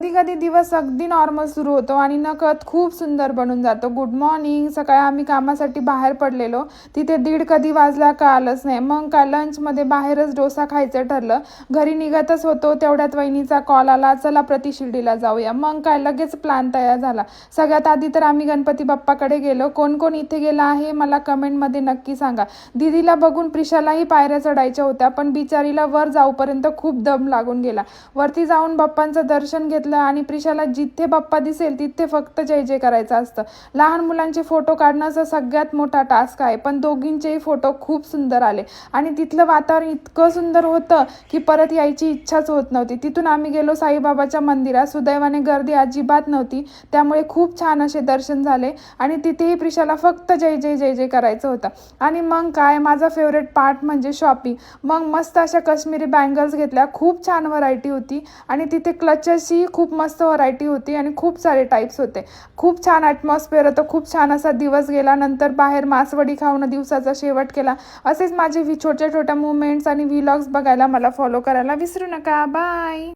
कधी कधी दिवस अगदी नॉर्मल सुरू होतो आणि नकळत खूप सुंदर बनून जातो. Good morning. सकाळी आम्ही कामासाठी बाहेर पडलेलो, तिथे 1:30 कधी वाजला कळालंच नाही. मग काय लंचमध्ये बाहेरच डोसा खायचं ठरलं. घरी निघतच होतो तेवढ्यात वहिनीचा कॉल आला, चला प्रति शिर्डीला जाऊया. मग काय लगेच प्लॅन तयार झाला. सगळ्यात आधी तर आम्ही गणपती बाप्पाकडे गेलो. कोण कोण इथे गेला आहे मला कमेंटमध्ये नक्की सांगा. दीदीला बघून प्रिशालाही पायऱ्या चढायच्या होत्या, पण बिचारीला वर जाऊपर्यंत खूप दम लागून गेला. वरती जाऊन बाप्पांचं दर्शन घेतलं आणि प्रिशाला जिथे बाप्पा दिसेल तिथे फक्त जय जय करायचं असतं. लहान मुलांचे फोटो काढण्याचा सगळ्यात मोठा टास्क आहे, पण दोघींचेही फोटो खूप सुंदर आले आणि तिथलं वातावरण इतकं सुंदर होतं की परत यायची इच्छाच होत नव्हती. तिथून आम्ही गेलो साईबाबाच्या मंदिरात. सुदैवाने गर्दी अजिबात नव्हती, त्यामुळे खूप छान असे दर्शन झाले आणि तिथेही प्रिशाला फक्त जय जय जय जय करायचं होतं. आणि मग काय, माझा फेवरेट पार्ट म्हणजे शॉपिंग. मग मस्त अशा काश्मीरी बँगल्स घेतल्या, खूप छान व्हरायटी होती आणि तिथे क्लचेसही खूप मस्त व्हरायटी होती आणि खूप सारे टाईप्स होते. खूप छान ॲटमॉस्फिअर होतं. खूप छान असा दिवस गेला. नंतर बाहेर मासवडी खाऊन दिवसाचा शेवट केला. असेच माझे छोट्या छोट्या मुवमेंट्स आणि व्लॉग्स बघायला मला फॉलो करायला विसरू नका. बाय.